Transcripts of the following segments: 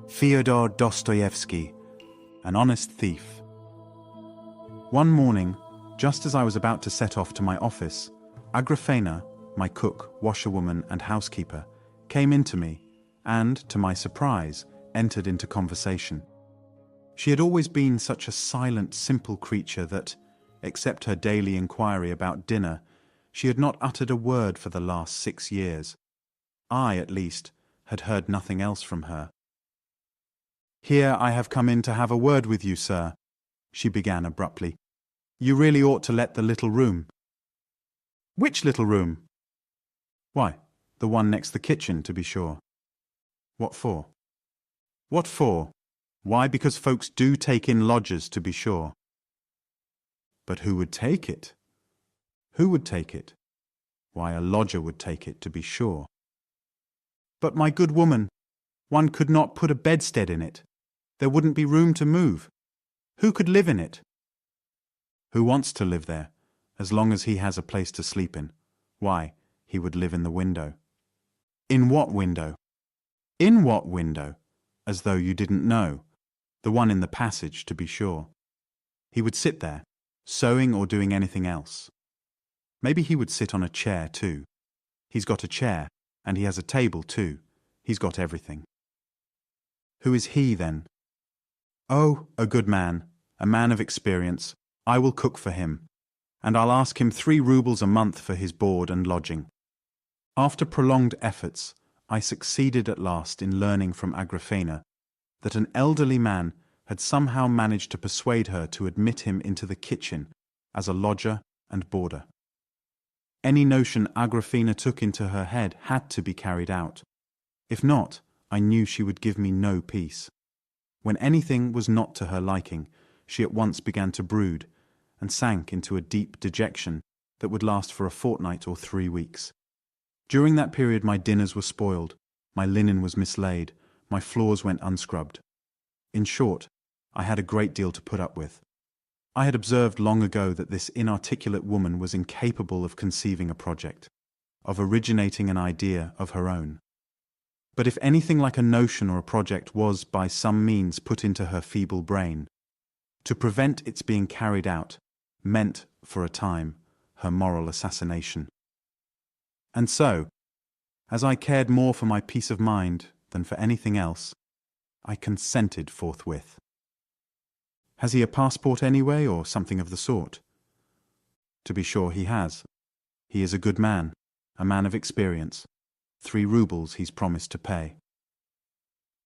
Fyodor Dostoevsk, an honest thief. One morning, just as I was about to set off to my office, Agrafena, my cook, washerwoman, and housekeeper, came in to me and, to my surprise, entered into conversation. She had always been such a silent, simple creature that, except her daily inquiry about dinner, she had not uttered a word for the last 6 years. I, at least, had heard nothing else from her. "Here I have come in to have a word with you, sir," she began abruptly. "You really ought to let the little room." "Which little room?" "Why, the one next the kitchen, to be sure." "What for?" "What for? Why, because folks do take in lodgers, to be sure." "But who would take it?" "Who would take it?" "Why, a lodger would take it, to be sure." "But, my good woman, one could not put a bedstead in it. There wouldn't be room to move. Who could live in it?" "Who wants to live there, as long as he has a place to sleep in? Why, he would live in the window." "In what window?" "In what window? As though you didn't know. The one in the passage, to be sure. He would sit there, sewing or doing anything else. Maybe he would sit on a chair, too. He's got a chair, and he has a table, too. He's got everything." "Who is he, then?" "Oh, a good man, a man of experience. I will cook for him, and I'll ask him 3 rubles a month for his board and lodging." After prolonged efforts, I succeeded at last in learning from Agrafena that an elderly man had somehow managed to persuade her to admit him into the kitchen as a lodger and boarder. Any notion Agrafena took into her head had to be carried out. If not, I knew she would give me no peace. When anything was not to her liking, she at once began to brood, and sank into a deep dejection that would last for a fortnight or 3 weeks. During that period my dinners were spoiled, my linen was mislaid, my floors went unscrubbed. In short, I had a great deal to put up with. I had observed long ago that this inarticulate woman was incapable of conceiving a project, of originating an idea of her own. But if anything like a notion or a project was by some means put into her feeble brain, to prevent its being carried out meant, for a time, her moral assassination. And so, as I cared more for my peace of mind than for anything else, I consented forthwith. "Has he a passport anyway, or something of the sort?" "To be sure he has. He is a good man, a man of experience. 3 rubles he's promised to pay."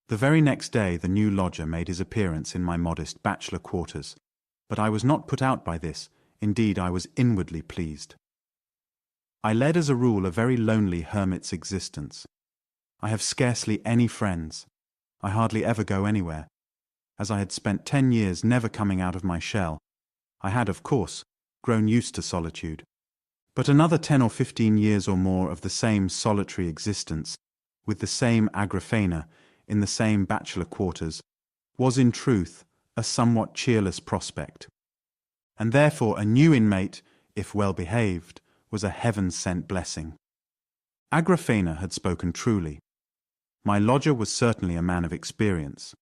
The very next day the new lodger made his appearance in my modest bachelor quarters, but I was not put out by this. Indeed, I was inwardly pleased. I led as a rule a very lonely hermit's existence. I have scarcely any friends. I hardly ever go anywhere. As I had spent 10 years never coming out of my shell, I had, of course, grown used to solitude. But another 10 or 15 years or more of the same solitary existence, with the same Agrafena, in the same bachelor quarters, was in truth a somewhat cheerless prospect. And therefore a new inmate, if well behaved, was a heaven-sent blessing. Agrafena had spoken truly. My lodger was certainly a man of experience.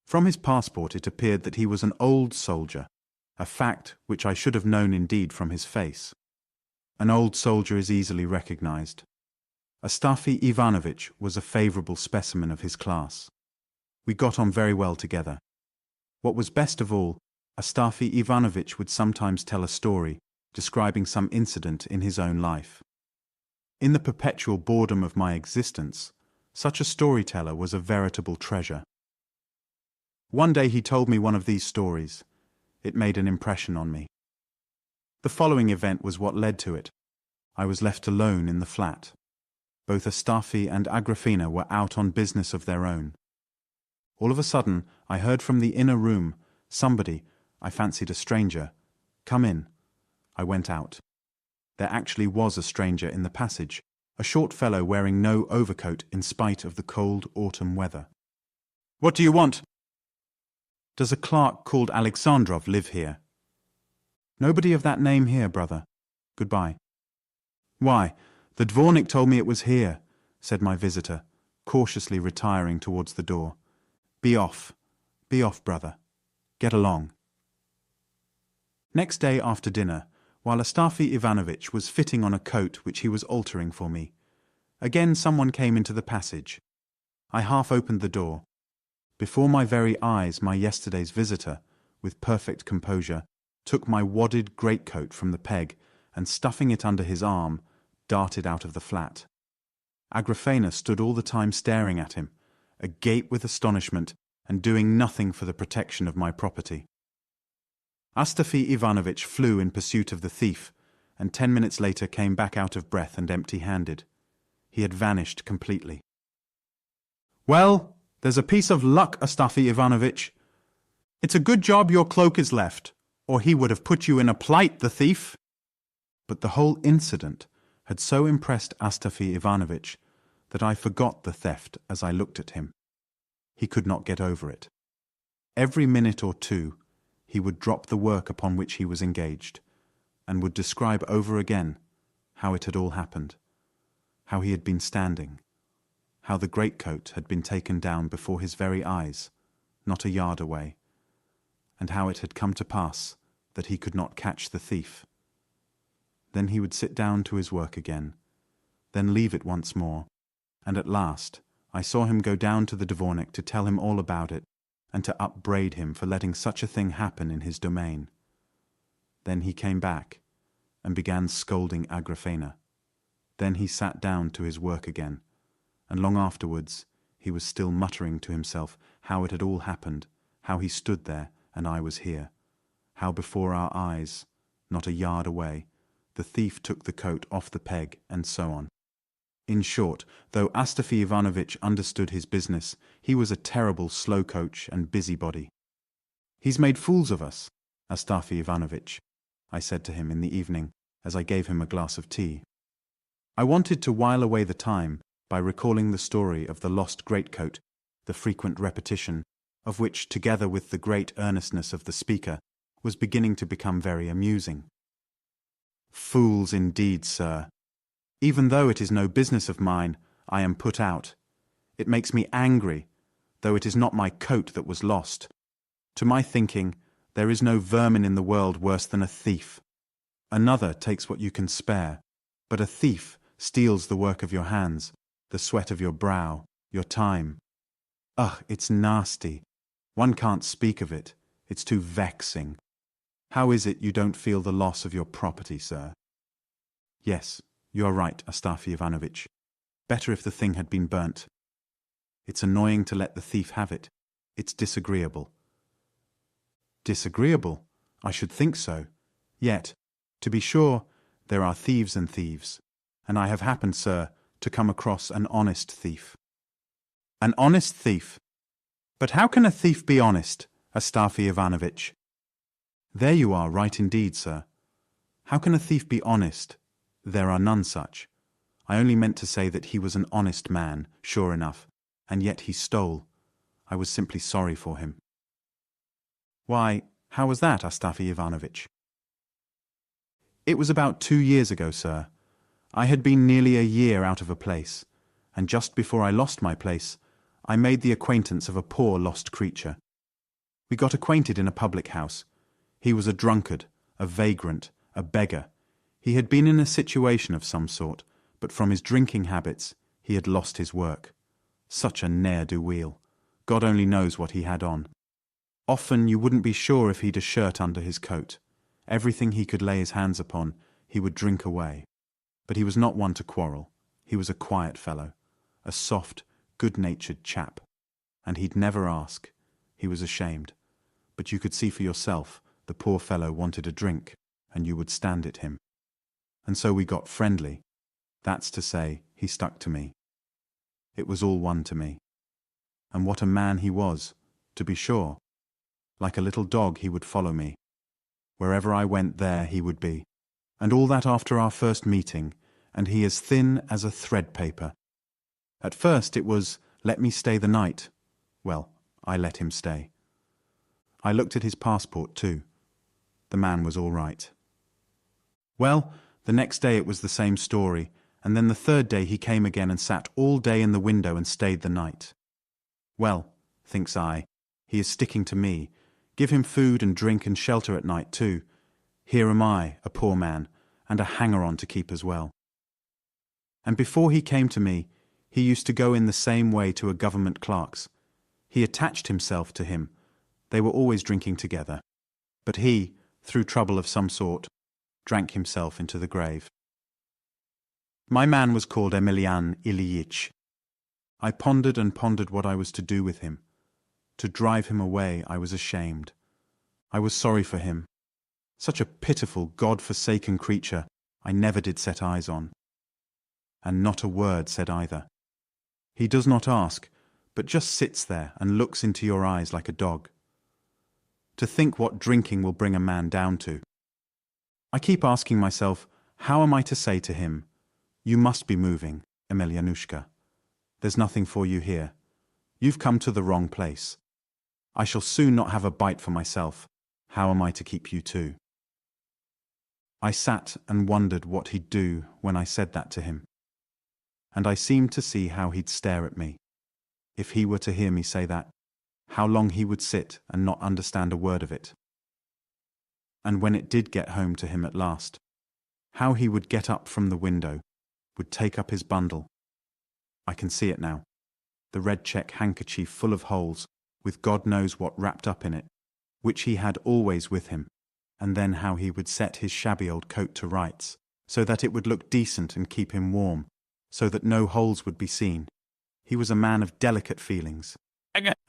From his passport it appeared that he was an old soldier, a fact which I should have known indeed from his face. An old soldier is easily recognized. Astafy Ivanovitch was a favorable specimen of his class. We got on very well together. What was best of all, Astafy Ivanovitch would sometimes tell a story, describing some incident in his own life. In the perpetual boredom of my existence, such a storyteller was a veritable treasure. One day he told me one of these stories. It made an impression on me. The following event was what led to it. I was left alone in the flat. Both Astafy and Agrafena were out on business of their own. All of a sudden, I heard from the inner room, somebody, I fancied a stranger, "Come in." I went out. There actually was a stranger in the passage, a short fellow wearing no overcoat in spite of the cold autumn weather. "What do you want?" "Does a clerk called Alexandrov live here?" "Nobody of that name here, brother. Goodbye." "Why, the dvornik told me it was here," said my visitor, cautiously retiring towards the door. Be off. Be off, brother. Get along." Next day after dinner, while Astafy Ivanovitch was fitting on a coat which he was altering for me, again someone came into the passage. I half opened the door. Before my very eyes, my yesterday's visitor, with perfect composure, took my wadded greatcoat from the peg and, stuffing it under his arm, darted out of the flat. Agrafena stood all the time staring at him, agape with astonishment and doing nothing for the protection of my property. Astafy Ivanovitch flew in pursuit of the thief, and 10 minutes later came back out of breath and empty-handed. He had vanished completely. "Well, there's a piece of luck, Astafy Ivanovitch. It's a good job your cloak is left, or he would have put you in a plight, the thief." But the whole incident had so impressed Astafy Ivanovitch that I forgot the theft as I looked at him. He could not get over it. Every minute or two he would drop the work upon which he was engaged, and would describe over again how it had all happened, how he had been standing, how the greatcoat had been taken down before his very eyes, not a yard away, and how it had come to pass that he could not catch the thief. Then he would sit down to his work again, then leave it once more, and at last I saw him go down to the dvornik to tell him all about it, and to upbraid him for letting such a thing happen in his domain. Then he came back and began scolding Agrafena. Then he sat down to his work again, and long afterwards he was still muttering to himself how it had all happened, how he stood there and I was here, how before our eyes, not a yard away, the thief took the coat off the peg, and so on. In short, though Astafy Ivanovitch understood his business, he was a terrible slow-coach and busybody. "He's made fools of us, Astafy Ivanovitch," I said to him in the evening as I gave him a glass of tea. I wanted to while away the time by recalling the story of the lost greatcoat, the frequent repetition of which, together with the great earnestness of the speaker, was beginning to become very amusing. "Fools indeed, sir. Even though it is no business of mine, I am put out. It makes me angry, though it is not my coat that was lost. To my thinking, there is no vermin in the world worse than a thief. Another takes what you can spare, but a thief steals the work of your hands, the sweat of your brow, your time. Ugh, it's nasty. One can't speak of it. It's too vexing. How is it you don't feel the loss of your property, sir?" "Yes, you are right, Astafy Ivanovitch. Better if the thing had been burnt. It's annoying to let the thief have it. It's disagreeable." "Disagreeable? I should think so. Yet, to be sure, there are thieves and thieves, and I have happened, sir, to come across an honest thief." "An honest thief? But how can a thief be honest, Astafy Ivanovitch?" "There you are right indeed, sir. How can a thief be honest? There are none such. I only meant to say that he was an honest man, sure enough, and yet he stole. I was simply sorry for him." "Why, how was that, Astafy Ivanovitch?" "It was about 2 years ago, sir. I had been nearly a year out of a place, and just before I lost my place, I made the acquaintance of a poor lost creature. We got acquainted in a public house. He was a drunkard, a vagrant, a beggar. He had been in a situation of some sort, but from his drinking habits he had lost his work. Such a ne'er-do-weel. God only knows what he had on. Often you wouldn't be sure if he'd a shirt under his coat. Everything he could lay his hands upon he would drink away. But he was not one to quarrel. He was a quiet fellow, a soft, good-natured chap. And he'd never ask. He was ashamed. But you could see for yourself the poor fellow wanted a drink, and you would stand it him. And so we got friendly. That's to say, he stuck to me. It was all one to me. And what a man he was, to be sure. Like a little dog he would follow me. Wherever I went, there he would be. And all that after our first meeting, and he as thin as a thread paper. At first it was, let me stay the night. Well, I let him stay. I looked at his passport too. The man was all right. Well, the next day it was the same story, and then the third day he came again and sat all day in the window and stayed the night. Well, thinks I. He is sticking to me. Give him food and drink and shelter at night too. Here am I, a poor man, and a hanger-on to keep as well. And before he came to me, he used to go in the same way to a government clerk's. He attached himself to him. They were always drinking together. But he, through trouble of some sort, drank himself into the grave. My man was called Emelian Ilyich. I pondered and pondered what I was to do with him. To drive him away, I was ashamed. I was sorry for him. Such a pitiful, God-forsaken creature I never did set eyes on. And not a word said either. He does not ask, but just sits there and looks into your eyes like a dog. To think what drinking will bring a man down to. I keep asking myself, how am I to say to him, "You must be moving, Emelianushka. There's nothing for you here. You've come to the wrong place. I shall soon not have a bite for myself. How am I to keep you too?" I sat and wondered what he'd do when I said that to him. And I seemed to see how he'd stare at me. If he were to hear me say that, how long he would sit and not understand a word of it. And when it did get home to him at last, how he would get up from the window, would take up his bundle. I can see it now. The red check handkerchief full of holes, with God knows what wrapped up in it, which he had always with him, and then how he would set his shabby old coat to rights, so that it would look decent and keep him warm, so that no holes would be seen. He was a man of delicate feelings.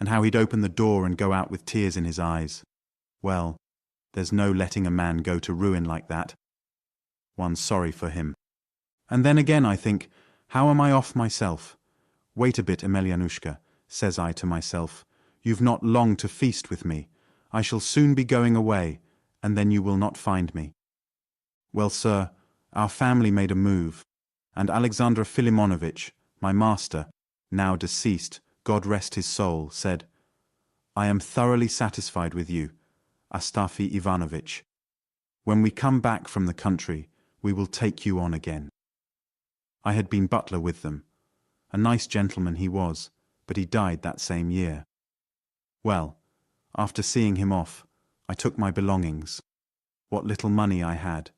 And how he'd open the door and go out with tears in his eyes. Well, there's no letting a man go to ruin like that. One's sorry for him. And then again I think, how am I off myself? Wait a bit, Emelianushka, says I to myself. You've not long to feast with me. I shall soon be going away, and then you will not find me. Well, sir, our family made a move, and Alexander Filimonovitch, my master, now deceased, God rest his soul, said, "I am thoroughly satisfied with you, Astafy Ivanovitch. When we come back from the country, we will take you on again." I had been butler with them. A nice gentleman he was, but he died that same year. Well, after seeing him off, I took my belongings, what little money I had,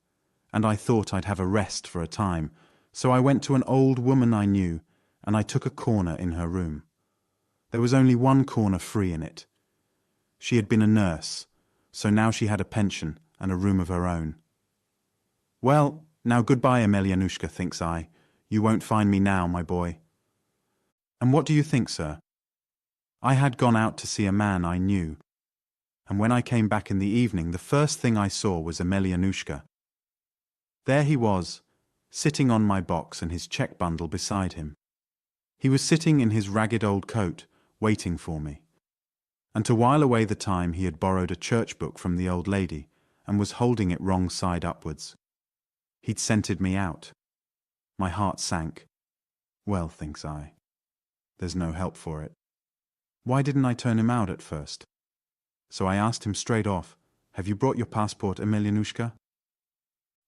and I thought I'd have a rest for a time, so I went to an old woman I knew, and I took a corner in her room. There was only one corner free in it. She had been a nurse, so now she had a pension and a room of her own. Well, now goodbye, Emelianushka, thinks I. You won't find me now, my boy. And what do you think, sir? I had gone out to see a man I knew, and when I came back in the evening, the first thing I saw was Emelianushka. There he was, sitting on my box and his check bundle beside him. He was sitting in his ragged old coat, waiting for me. And to while away the time he had borrowed a church book from the old lady and was holding it wrong side upwards. He'd scented me out. My heart sank. Well, thinks I, there's no help for it. Why didn't I turn him out at first? So I asked him straight off, "Have you brought your passport, Emelianushka?"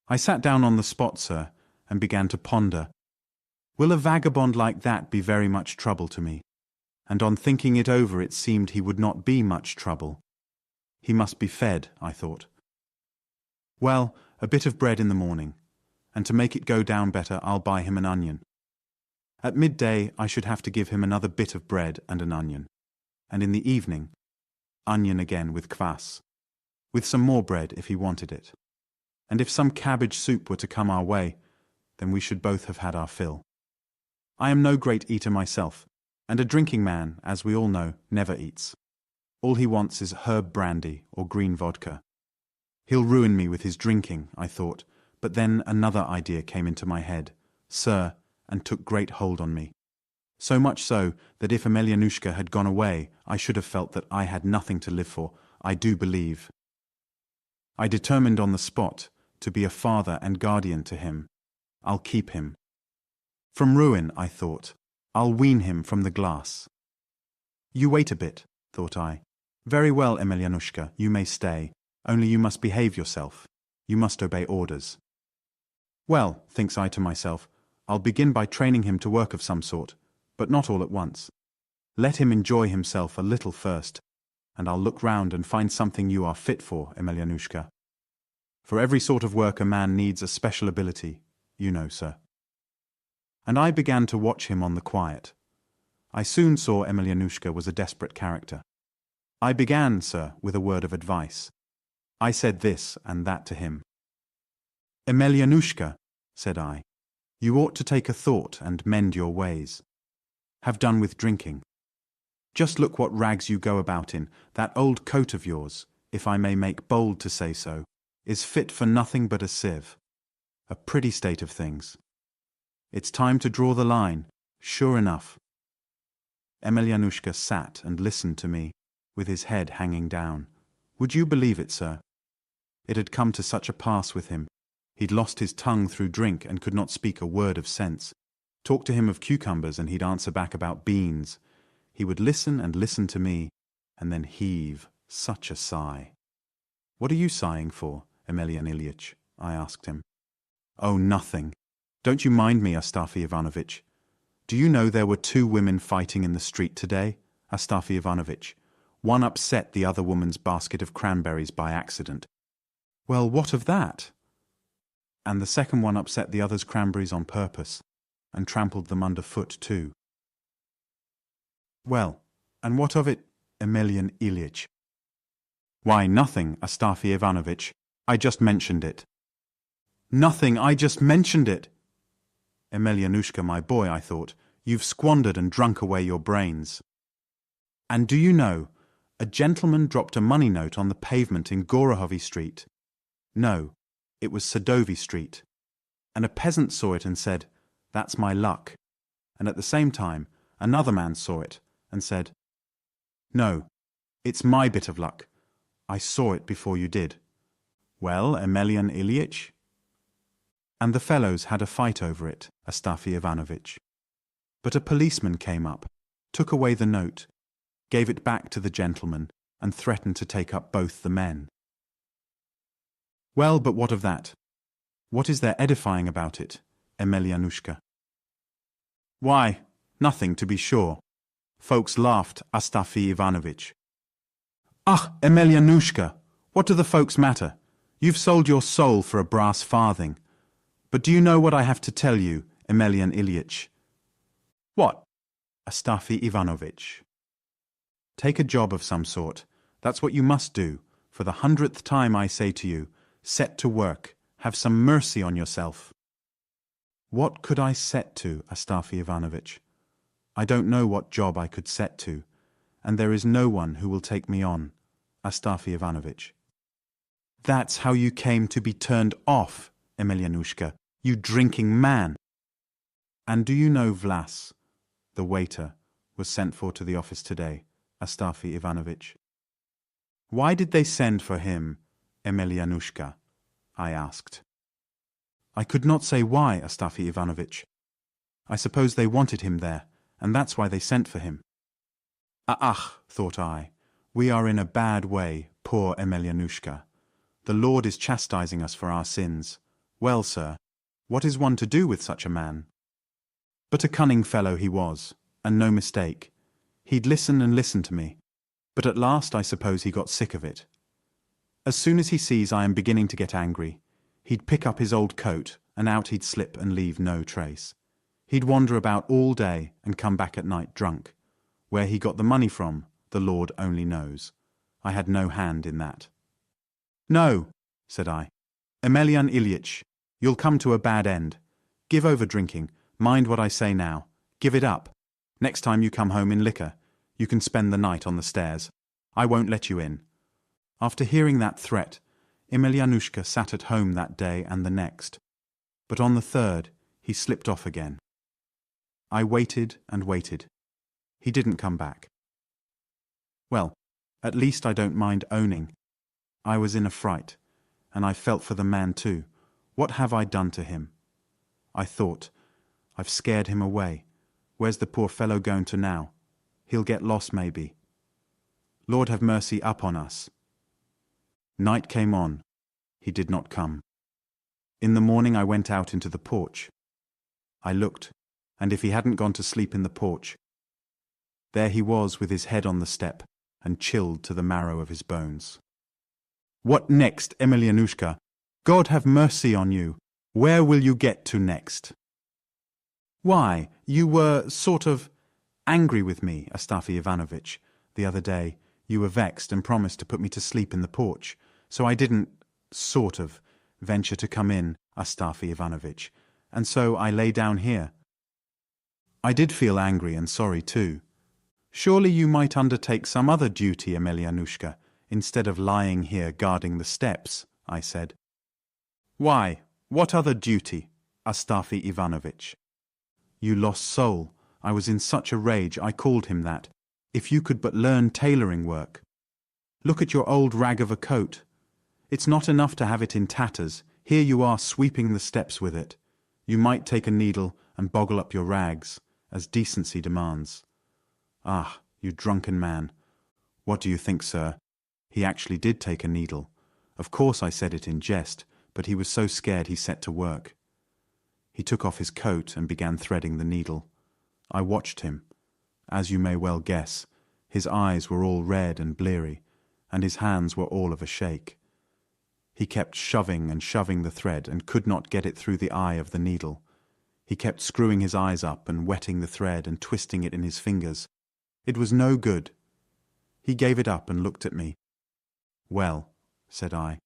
I sat down on the spot, sir, and began to ponder. Will a vagabond like that be very much trouble to me? And on thinking it over, it seemed he would not be much trouble. He must be fed, I thought. Well, a bit of bread in the morning, and to make it go down better, I'll buy him an onion. At midday, I should have to give him another bit of bread and an onion, and in the evening, onion again with kvass, with some more bread if he wanted it. And if some cabbage soup were to come our way, then we should both have had our fill. I am no great eater myself, and a drinking man, as we all know, never eats. All he wants is herb brandy or green vodka. He'll ruin me with his drinking, I thought, but then another idea came into my head, sir, and took great hold on me. So much so that if Emelianushka had gone away, I should have felt that I had nothing to live for, I do believe. I determined on the spot to be a father and guardian to him. I'll keep him. From ruin, I thought, I'll wean him from the glass. You wait a bit, thought I. Very well, Emelianushka, you may stay, only you must behave yourself. You must obey orders. Well, thinks I to myself, I'll begin by training him to work of some sort, but not all at once. Let him enjoy himself a little first, and I'll look round and find something you are fit for, Emelianushka. For every sort of work a man needs a special ability, you know, sir. And I began to watch him on the quiet. I soon saw Emelianushka was a desperate character. I began, sir, with a word of advice. I said this and that to him. Emelianushka, said I, you ought to take a thought and mend your ways. Have done with drinking. Just look what rags you go about in. That old coat of yours, if I may make bold to say so, is fit for nothing but a sieve. A pretty state of things. It's time to draw the line, sure enough. Emelianushka sat and listened to me, with his head hanging down. Would you believe it, sir? It had come to such a pass with him. He'd lost his tongue through drink and could not speak a word of sense. Talk to him of cucumbers and he'd answer back about beans. He would listen and listen to me, and then heave such a sigh. What are you sighing for, Emelian Ilyitch? I asked him. Oh, nothing. Don't you mind me, Astafy Ivanovitch. Do you know there were 2 women fighting in the street today, Astafy Ivanovitch? One upset the other woman's basket of cranberries by accident. Well, what of that? And the second one upset the other's cranberries on purpose, and trampled them underfoot too. Well, and what of it, Emelian Ilyitch? Why, nothing, Astafy Ivanovitch. I just mentioned it. Nothing, I just mentioned it. Emelianushka, my boy, I thought, you've squandered and drunk away your brains. And do you know, a gentleman dropped a money note on the pavement in Gorohovy Street. No, it was Sadovy Street. And a peasant saw it and said, that's my luck. And at the same time, another man saw it and said, no, it's my bit of luck. I saw it before you did. Well, Emelian Ilyitch? And the fellows had a fight over it, Astafy Ivanovitch. But a policeman came up, took away the note, gave it back to the gentleman, and threatened to take up both the men. Well, but what of that? What is there edifying about it, Emelianushka? Why, nothing, to be sure. Folks laughed, Astafy Ivanovitch. Ah, Emelianushka, what do the folks matter? You've sold your soul for a brass farthing. But do you know what I have to tell you, Emelian Ilyitch? What? Astafy Ivanovitch. Take a job of some sort. That's what you must do. For the 100th time I say to you, set to work. Have some mercy on yourself. What could I set to, Astafy Ivanovitch? I don't know what job I could set to, and there is no one who will take me on, Astafy Ivanovitch. That's how you came to be turned off, Emelianushka, you drinking man. And do you know Vlas, the waiter, was sent for to the office today, Astafy Ivanovitch? Why did they send for him, Emelianushka? I asked. I could not say why, Astafy Ivanovitch. I suppose they wanted him there, and that's why they sent for him. Ah, thought I, we are in a bad way, poor Emelianushka. The Lord is chastising us for our sins. Well, sir, what is one to do with such a man? But a cunning fellow he was, and no mistake. He'd listen and listen to me, but at last I suppose he got sick of it. As soon as he sees I am beginning to get angry, he'd pick up his old coat, and out he'd slip and leave no trace. He'd wander about all day and come back at night drunk. Where he got the money from, the Lord only knows. I had no hand in that. No, said I. Emelian Ilyitch, you'll come to a bad end. Give over drinking. Mind what I say now. Give it up. Next time you come home in liquor, you can spend the night on the stairs. I won't let you in. After hearing that threat, Emelianushka sat at home that day and the next. But on the third, he slipped off again. I waited and waited. He didn't come back. Well, at least I don't mind owning. I was in a fright, and I felt for the man too. What have I done to him? I thought, I've scared him away. Where's the poor fellow going to now? He'll get lost maybe. Lord have mercy upon us. Night came on. He did not come. In the morning I went out into the porch. I looked, and if he hadn't gone to sleep in the porch, There he was with his head on the step, and chilled to the marrow of his bones. "What next, Emelianushka? God have mercy on you! Where will you get to next?" "Why, you were sort of angry with me, Astafy Ivanovitch. The other day you were vexed and promised to put me to sleep in the porch, so I didn't, sort of, venture to come in, Astafy Ivanovitch, and so I lay down here. I did feel angry and sorry too. Surely you might undertake some other duty, Emelianushka, instead of lying here guarding the steps," I said. "Why, what other duty, Astafy Ivanovitch?" "You lost soul. I was in such a rage I called him that. If you could but learn tailoring work. Look at your old rag of a coat. It's not enough to have it in tatters. Here you are sweeping the steps with it. You might take a needle and boggle up your rags, as decency demands. Ah, you drunken man. What do you think, sir? He actually did take a needle. Of course I said it in jest, but he was so scared he set to work. He took off his coat and began threading the needle. I watched him. As you may well guess, his eyes were all red and bleary, and his hands were all of a shake. He kept shoving and shoving the thread and could not get it through the eye of the needle. He kept screwing his eyes up and wetting the thread and twisting it in his fingers. It was no good. He gave it up and looked at me. "Well," said I,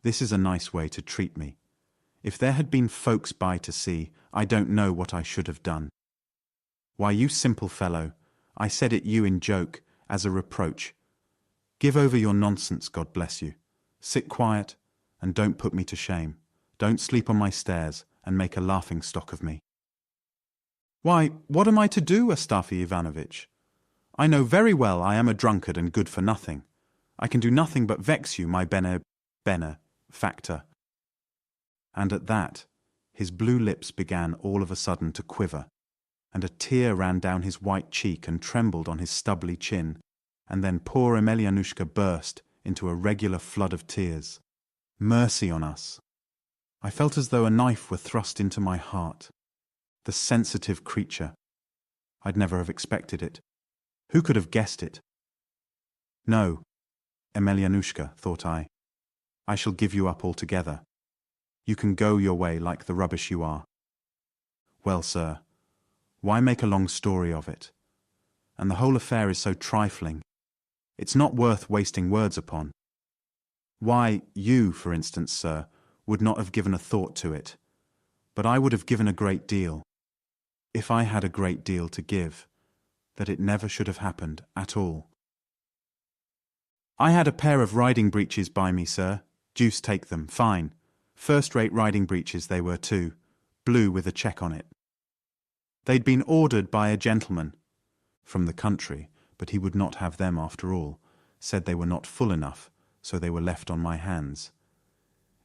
"this is a nice way to treat me. If there had been folks by to see, I don't know what I should have done. Why, you simple fellow, I said it you in joke, as a reproach. Give over your nonsense, God bless you. Sit quiet, and don't put me to shame. Don't sleep on my stairs, and make a laughing-stock of me." "Why, what am I to do, Astafy Ivanovitch? I know very well I am a drunkard and good for nothing. I can do nothing but vex you, my benefactor." And at that, his blue lips began all of a sudden to quiver, and a tear ran down his white cheek and trembled on his stubbly chin, and then poor Emelianushka burst into a regular flood of tears. Mercy on us! I felt as though a knife were thrust into my heart. The sensitive creature! I'd never have expected it. Who could have guessed it? "No, Emelianushka," thought I shall give you up altogether. You can go your way like the rubbish you are. Well, sir, why make a long story of it? And the whole affair is so trifling. It's not worth wasting words upon. Why, you, for instance, sir, would not have given a thought to it. But I would have given a great deal. If I had a great deal to give, that it never should have happened at all. I had a pair of riding breeches by me, sir. Deuce take them, fine. First-rate riding breeches they were too, blue with a check on it. They'd been ordered by a gentleman from the country, but he would not have them after all, said they were not full enough, so they were left on my hands.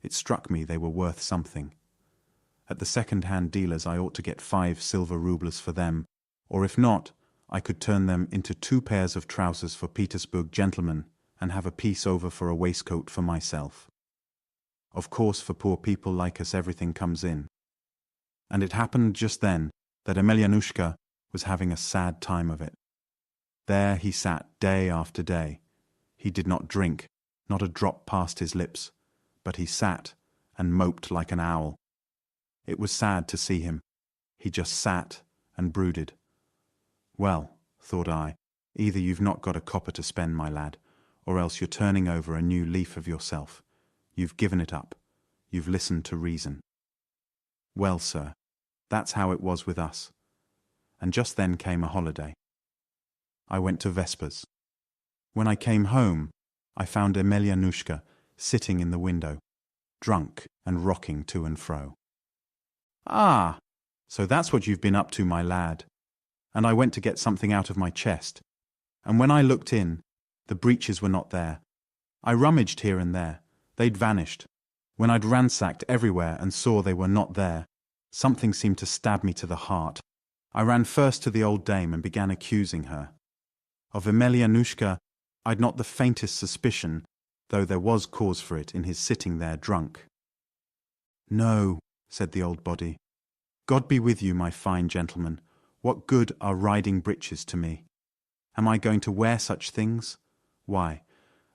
It struck me they were worth something. At the second-hand dealer's I ought to get 5 silver rubles for them, or if not, I could turn them into 2 pairs of trousers for Petersburg gentlemen and have a piece over for a waistcoat for myself. Of course, for poor people like us everything comes in. And it happened just then that Emelianushka was having a sad time of it. There he sat day after day. He did not drink, not a drop passed his lips, but he sat and moped like an owl. It was sad to see him. He just sat and brooded. Well, thought I, either you've not got a copper to spend, my lad, or else you're turning over a new leaf of yourself. You've given it up. You've listened to reason. Well, sir, that's how it was with us. And just then came a holiday. I went to Vespers. When I came home, I found Emelianushka sitting in the window, drunk and rocking to and fro. "Ah, so that's what you've been up to, my lad." And I went to get something out of my chest. And when I looked in, the breeches were not there. I rummaged here and there. They'd vanished. When I'd ransacked everywhere and saw they were not there, something seemed to stab me to the heart. I ran first to the old dame and began accusing her. Of Emelianushka, I'd not the faintest suspicion, though there was cause for it in his sitting there drunk. "No," said the old body. "God be with you, my fine gentleman. What good are riding breeches to me? Am I going to wear such things? Why,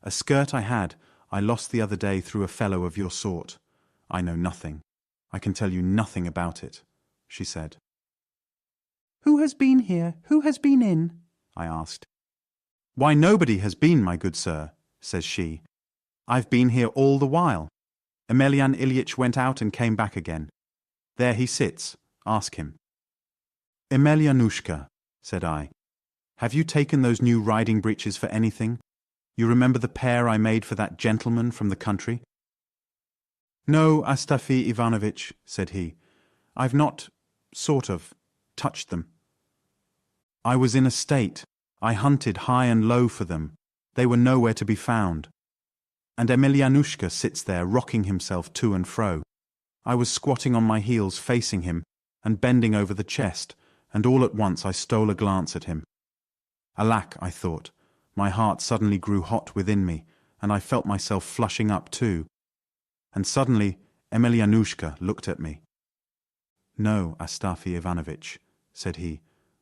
a skirt I lost the other day through a fellow of your sort. I know nothing. I can tell you nothing about it, she said. Who has been here? Who has been in? I asked. Why, nobody has been, my good sir, says she. I've been here all the while. Emelyan Ilyitch went out and came back again. There he sits. Ask him. Emelyanushka, said I, have you taken those new riding breeches for anything? You remember the pair I made for that gentleman from the country? No, Astafy Ivanovitch, said he. I've not, touched them. I was in a state. I hunted high and low for them. They were nowhere to be found. And Emelyanushka sits there rocking himself to and fro. I was squatting on my heels facing him and bending over the chest, and all at once I stole a glance at him. Alack, I thought, my heart suddenly grew hot within me, and I felt myself flushing up too. And suddenly Emelyanushka looked at me. No, Astafy Ivanovitch, said he,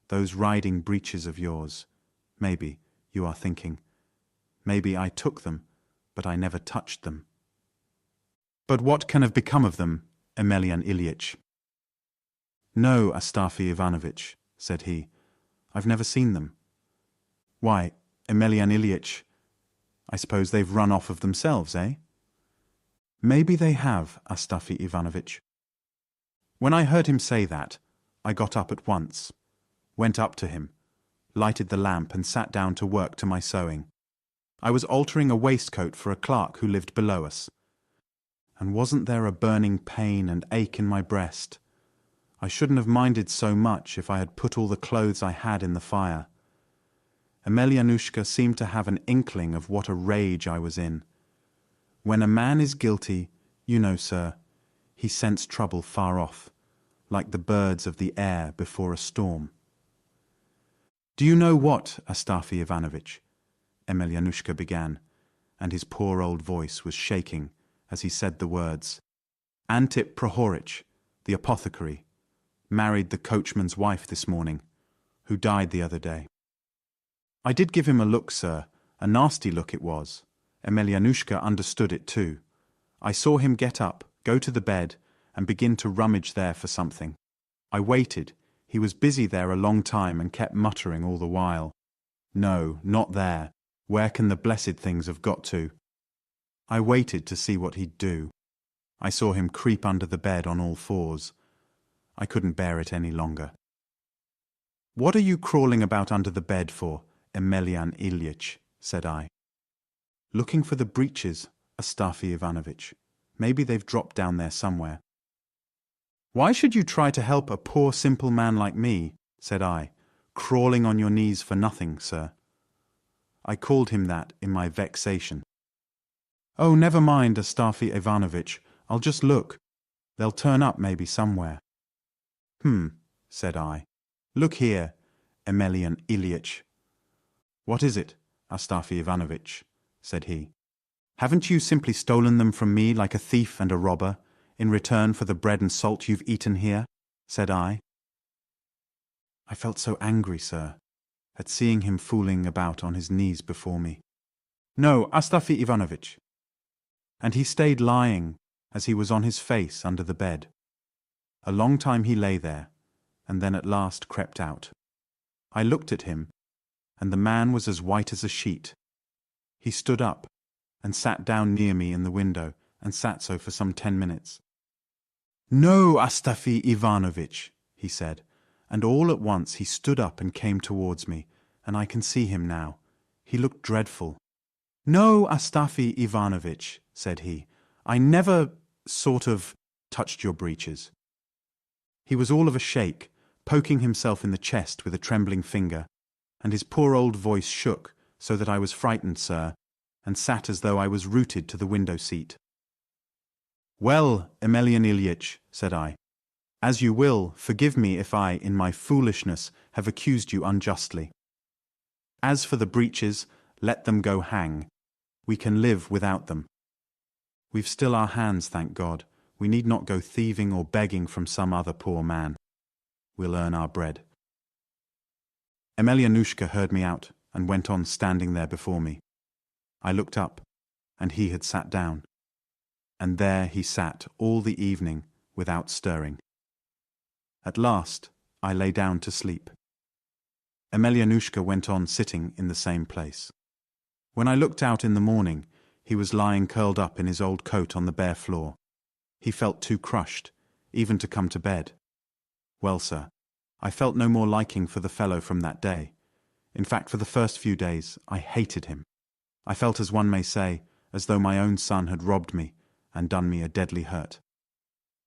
those riding breeches of yours. Maybe, you are thinking. Maybe I took them, but I never touched them. But what can have become of them, Emelyan Ilyitch? No, Astafy Ivanovitch, said he, I've never seen them. Why, Emelyan Ilyitch, I suppose they've run off of themselves, eh? Maybe they have, Astafy Ivanovitch. When I heard him say that, I got up at once, went up to him, lighted the lamp and sat down to work to my sewing. I was altering a waistcoat for a clerk who lived below us. And wasn't there a burning pain and ache in my breast? I shouldn't have minded so much if I had put all the clothes I had in the fire. Emelyanushka seemed to have an inkling of what a rage I was in. When a man is guilty, you know, sir, he scents trouble far off, like the birds of the air before a storm. Do you know what, Astafy Ivanovitch? Emelyanushka began, and his poor old voice was shaking as he said the words. Antip Prohorich, the apothecary, married the coachman's wife this morning, who died the other day. I did give him a look, sir, a nasty look it was. Emelyanushka understood it too. I saw him get up, go to the bed, and begin to rummage there for something. I waited. He was busy there a long time and kept muttering all the while. No, not there. Where can the blessed things have got to? I waited to see what he'd do. I saw him creep under the bed on all fours. I couldn't bear it any longer. What are you crawling about under the bed for, Emelyan Ilyitch? Said I. Looking for the breeches, Astafy Ivanovitch. Maybe they've dropped down there somewhere. Why should you try to help a poor simple man like me, said I, crawling on your knees for nothing, sir? I called him that in my vexation. Oh, never mind, Astafy Ivanovitch, I'll just look. They'll turn up maybe somewhere. Said I. Look here, Emelyan Ilyitch. What is it, Astafy Ivanovitch? Said he. Haven't you simply stolen them from me like a thief and a robber, in return for the bread and salt you've eaten here? Said I. I felt so angry, sir, at seeing him fooling about on his knees before me. No, Astafy Ivanovitch. And he stayed lying, as he was on his face under the bed. A long time he lay there, and then at last crept out. I looked at him, and the man was as white as a sheet. He stood up, and sat down near me in the window, and sat so for some 10 minutes. No, Astafy Ivanovitch, he said, and all at once he stood up and came towards me, and I can see him now. He looked dreadful. No, Astafy Ivanovitch, said he, I never touched your breeches. He was all of a shake, poking himself in the chest with a trembling finger, and his poor old voice shook so that I was frightened, sir, and sat as though I was rooted to the window seat. Well, Emelyan Ilyitch, said I, as you will, forgive me if I, in my foolishness, have accused you unjustly. As for the breeches, let them go hang. We can live without them. We've still our hands, thank God. We need not go thieving or begging from some other poor man. We'll earn our bread. Emelyanushka heard me out, and went on standing there before me. I looked up, and he had sat down. And there he sat all the evening without stirring. At last, I lay down to sleep. Emelianushka went on sitting in the same place. When I looked out in the morning, he was lying curled up in his old coat on the bare floor. He felt too crushed, even to come to bed. Well, sir, I felt no more liking for the fellow from that day. In fact, for the first few days, I hated him. I felt, as one may say, as though my own son had robbed me and done me a deadly hurt.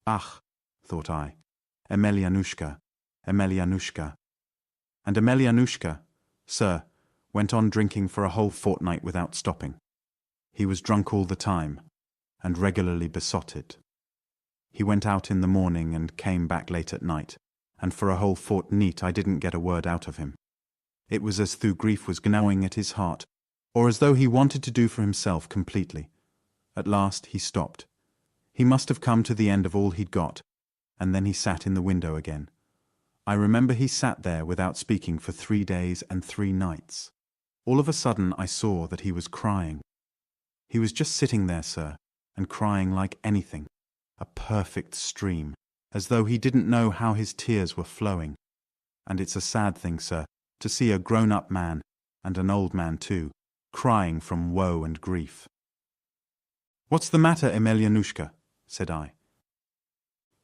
Ah, thought I, Emelianushka, Emelianushka. And Emelianushka, sir, went on drinking for a whole fortnight without stopping. He was drunk all the time, and regularly besotted. He went out in the morning and came back late at night, and for a whole fortnight I didn't get a word out of him. It was as though grief was gnawing at his heart, or as though he wanted to do for himself completely. At last he stopped. He must have come to the end of all he'd got, and then he sat in the window again. I remember he sat there without speaking for 3 days and 3 nights. All of a sudden I saw that he was crying. He was just sitting there, sir, and crying like anything, a perfect stream, as though he didn't know how his tears were flowing. And it's a sad thing, sir, to see a grown-up man, and an old man too, crying from woe and grief. "What's the matter, Emelianushka?" said I.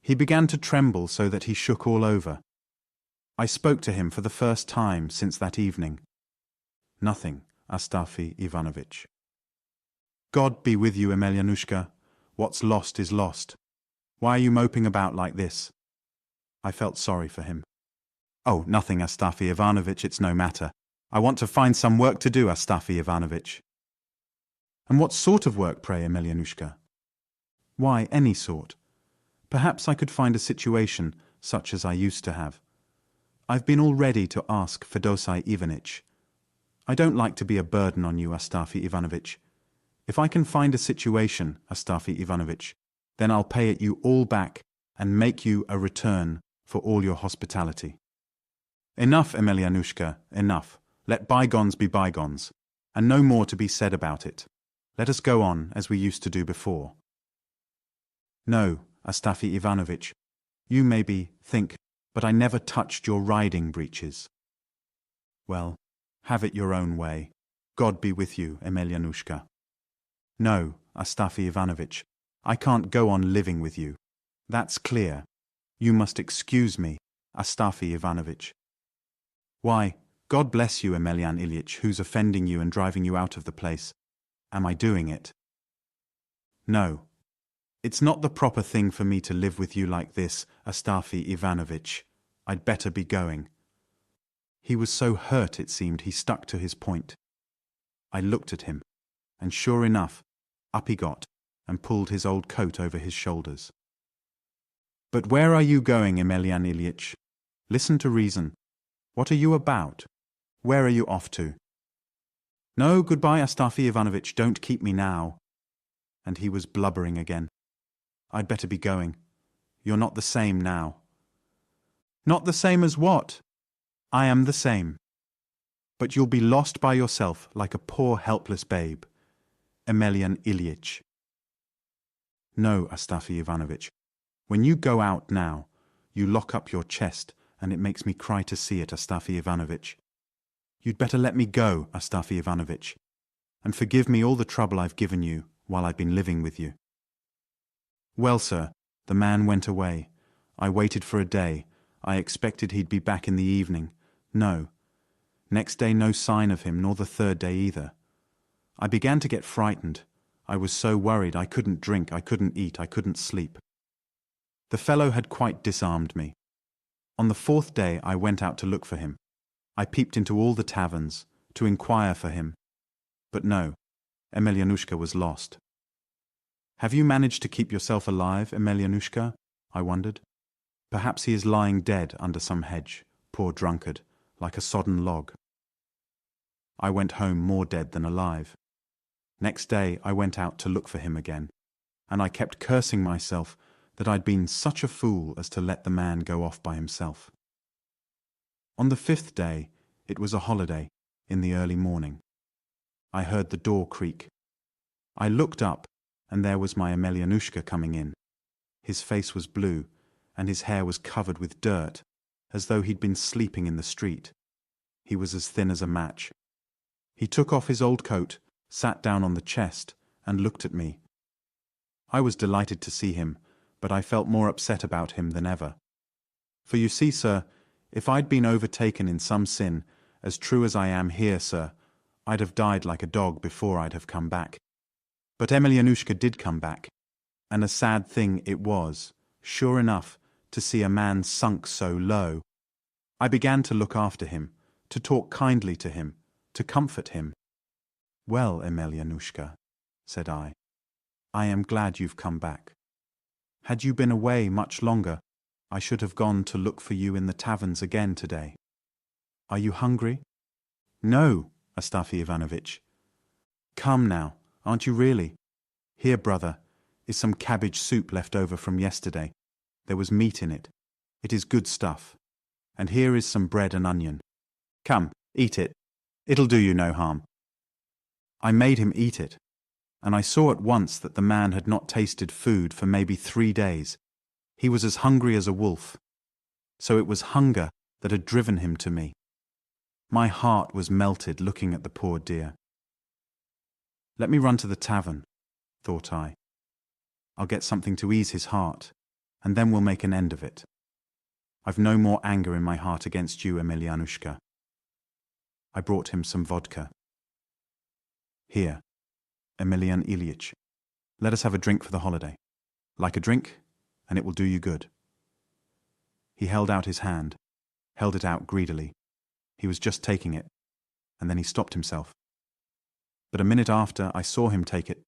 He began to tremble so that he shook all over. I spoke to him for the first time since that evening. "Nothing, Astafy Ivanovitch." "God be with you, Emelianushka. What's lost is lost. Why are you moping about like this?" I felt sorry for him. "Oh, nothing, Astafy Ivanovitch, it's no matter. I want to find some work to do, Astafy Ivanovitch." "And what sort of work, pray, Emelianushka?" "Why, any sort. Perhaps I could find a situation such as I used to have. I've been all ready to ask Fedosey Ivanitch. I don't like to be a burden on you, Astafy Ivanovitch. If I can find a situation, Astafy Ivanovitch, then I'll pay it you all back and make you a return for all your hospitality." "Enough, Emelianushka, enough. Let bygones be bygones, and no more to be said about it. Let us go on as we used to do before." "No, Astafy Ivanovitch, you maybe think, but I never touched your riding breeches." "Well, have it your own way. God be with you, Emelianushka." "No, Astafy Ivanovitch, I can't go on living with you. That's clear. You must excuse me, Astafy Ivanovitch." "Why, God bless you, Emelian Ilyitch, who's offending you and driving you out of the place. Am I doing it?" "No. It's not the proper thing for me to live with you like this, Astafy Ivanovitch. I'd better be going." He was so hurt it seemed he stuck to his point. I looked at him, and sure enough, up he got and pulled his old coat over his shoulders. "But where are you going, Emelian Ilyitch? Listen to reason. What are you about? Where are you off to?" "No, goodbye, Astafy Ivanovitch, don't keep me now." And he was blubbering again. "I'd better be going. You're not the same now." "Not the same as what?" "I am the same. But you'll be lost by yourself like a poor helpless babe. Emelian Ilyitch." "No, Astafy Ivanovitch. When you go out now, you lock up your chest, and it makes me cry to see it, Astafy Ivanovitch. You'd better let me go, Astafy Ivanovitch, and forgive me all the trouble I've given you while I've been living with you." Well, sir, the man went away. I waited for a day. I expected he'd be back in the evening. No. Next day no sign of him, nor the third day either. I began to get frightened. I was so worried I couldn't drink, I couldn't eat, I couldn't sleep. The fellow had quite disarmed me. On the 4th day I went out to look for him. I peeped into all the taverns, to inquire for him. But no, Emelianushka was lost. "Have you managed to keep yourself alive, Emelianushka?" I wondered. "Perhaps he is lying dead under some hedge, poor drunkard, like a sodden log." I went home more dead than alive. Next day I went out to look for him again, and I kept cursing myself that I'd been such a fool as to let the man go off by himself. On the 5th day, it was a holiday, in the early morning. I heard the door creak. I looked up, and there was my Emelianushka coming in. His face was blue, and his hair was covered with dirt, as though he'd been sleeping in the street. He was as thin as a match. He took off his old coat, sat down on the chest, and looked at me. I was delighted to see him, but I felt more upset about him than ever. For you see, sir, if I'd been overtaken in some sin, as true as I am here, sir, I'd have died like a dog before I'd have come back. But Emelianushka did come back, and a sad thing it was, sure enough, to see a man sunk so low. I began to look after him, to talk kindly to him, to comfort him. "Well, Emelianushka," said I am glad you've come back. Had you been away much longer, I should have gone to look for you in the taverns again today. Are you hungry?" "No, Astafy Ivanovitch." "Come now, aren't you really? Here, brother, is some cabbage soup left over from yesterday. There was meat in it. It is good stuff. And here is some bread and onion. Come, eat it. It'll do you no harm." I made him eat it, and I saw at once that the man had not tasted food for maybe 3 days. He was as hungry as a wolf. So it was hunger that had driven him to me. My heart was melted looking at the poor dear. Let me run to the tavern, thought I. I'll get something to ease his heart, and then we'll make an end of it. I've no more anger in my heart against you, Emelianushka. I brought him some vodka. Here, Emelian Ilyich, let us have a drink for the holiday. Like a drink, and it will do you good. He held out his hand, held it out greedily. He was just taking it, and then he stopped himself. But a minute after, I saw him take it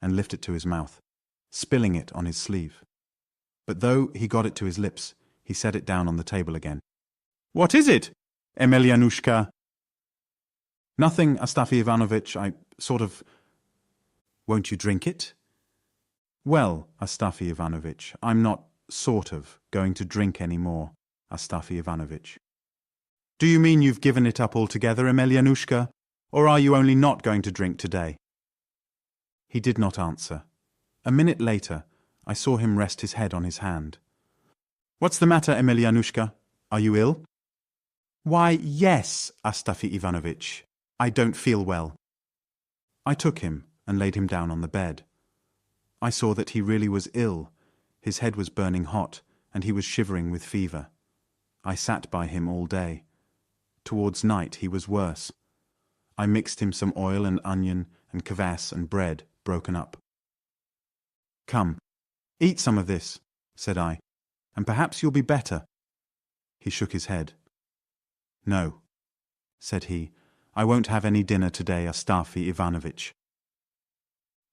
and lift it to his mouth, spilling it on his sleeve. But though he got it to his lips, he set it down on the table again. "What is it, Emelianushka?" "Nothing, Astafy Ivanovitch, Won't you drink it?" "Well, Astafy Ivanovitch, I'm not, going to drink any more, Astafy Ivanovitch." "Do you mean you've given it up altogether, Emelianushka, or are you only not going to drink today?" He did not answer. A minute later, I saw him rest his head on his hand. "What's the matter, Emelianushka? Are you ill?" "Why, yes, Astafy Ivanovitch. I don't feel well." I took him and laid him down on the bed. I saw that he really was ill. His head was burning hot, and he was shivering with fever. I sat by him all day. Towards night he was worse. I mixed him some oil and onion and kvass and bread broken up. "Come, eat some of this," said I, "and perhaps you'll be better." He shook his head. "No," said he, "I won't have any dinner today, Astafy Ivanovitch."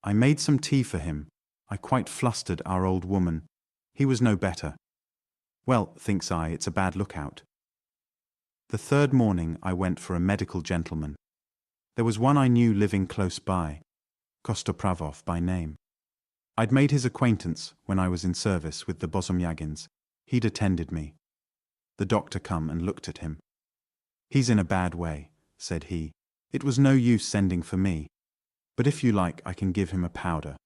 I made some tea for him. I quite flustered our old woman. He was no better. Well, thinks I, it's a bad lookout. The third morning I went for a medical gentleman. There was one I knew living close by, Kostopravov by name. I'd made his acquaintance when I was in service with the Bozomyagins. He'd attended me. The doctor come and looked at him. "He's in a bad way," said he. "It was no use sending for me, but if you like I can give him a powder."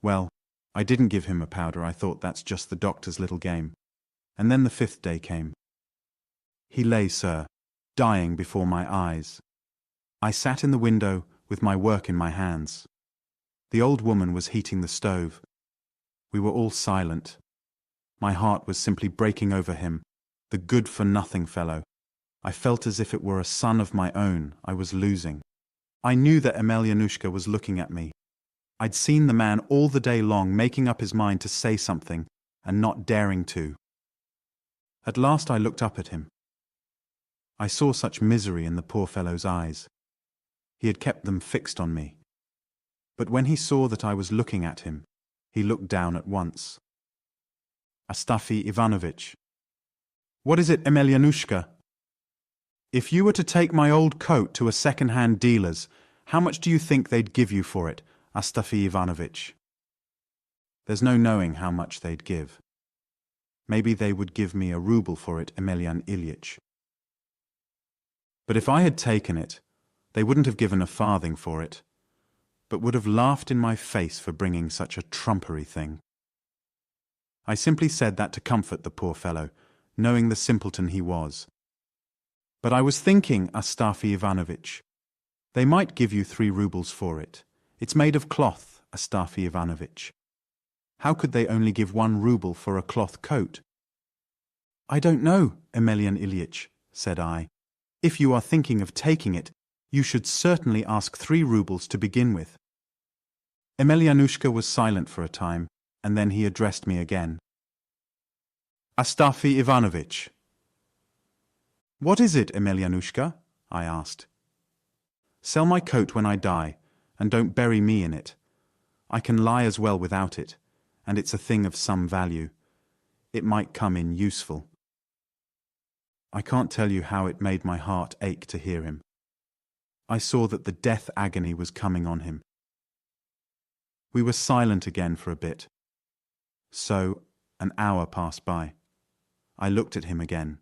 Well, I didn't give him a powder. I thought that's just the doctor's little game. And then the 5th day came. He lay, sir, dying before my eyes. I sat in the window with my work in my hands. The old woman was heating the stove. We were all silent. My heart was simply breaking over him, the good-for-nothing fellow. I felt as if it were a son of my own I was losing. I knew that Emelianushka was looking at me. I'd seen the man all the day long making up his mind to say something and not daring to. At last I looked up at him. I saw such misery in the poor fellow's eyes. He had kept them fixed on me. But when he saw that I was looking at him, he looked down at once. "Astafy Ivanovitch." "What is it, Emelianushka?" "If you were to take my old coat to a second-hand dealer's, how much do you think they'd give you for it, Astafy Ivanovitch?" "There's no knowing how much they'd give. Maybe they would give me a ruble for it, Emelian Ilyich." But if I had taken it, they wouldn't have given a farthing for it, but would have laughed in my face for bringing such a trumpery thing. I simply said that to comfort the poor fellow, knowing the simpleton he was. But I was thinking, Astafy Ivanovitch, they might give you 3 rubles for it. It's made of cloth, Astafy Ivanovitch. How could they only give 1 ruble for a cloth coat? I don't know, Emelyan Ilyitch, said I. If you are thinking of taking it, you should certainly ask 3 rubles to begin with. Emelyanushka was silent for a time, and then he addressed me again. Astafy Ivanovitch. What is it, Emelyanushka? I asked. Sell my coat when I die, and don't bury me in it. I can lie as well without it, and it's a thing of some value. It might come in useful. I can't tell you how it made my heart ache to hear him. I saw that the death agony was coming on him. We were silent again for a bit. So, an hour passed by. I looked at him again.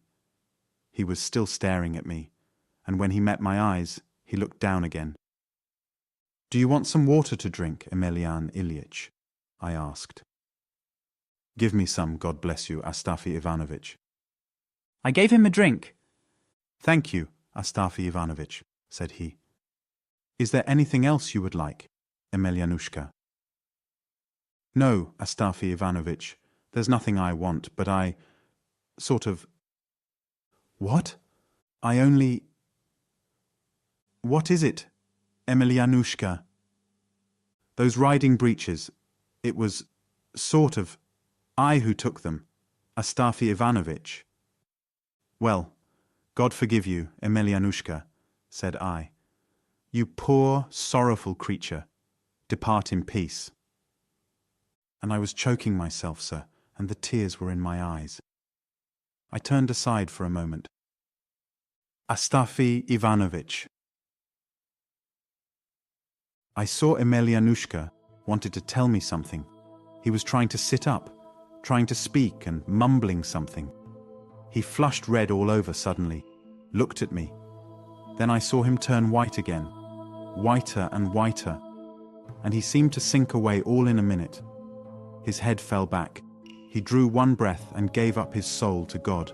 He was still staring at me, and when he met my eyes, he looked down again. Do you want some water to drink, Emelyan Ilyitch? I asked. Give me some, God bless you, Astafy Ivanovitch. I gave him a drink. Thank you, Astafy Ivanovitch, said he. Is there anything else you would like, Emelyanushka? No, Astafy Ivanovitch, there's nothing I want, but I... sort of... What? I only... What is it, Emelyanushka? Those riding breeches, it was... sort of... I who took them, Astafy Ivanovitch. Well, God forgive you, Emelyanushka, said I. You poor, sorrowful creature, depart in peace. And I was choking myself, sir, and the tears were in my eyes. I turned aside for a moment. Astafy Ivanovitch. I saw Emelyanushka wanted to tell me something. He was trying to sit up, trying to speak and mumbling something. He flushed red all over suddenly, looked at me. Then I saw him turn white again, whiter and whiter, and he seemed to sink away all in a minute. His head fell back. He drew one breath and gave up his soul to God.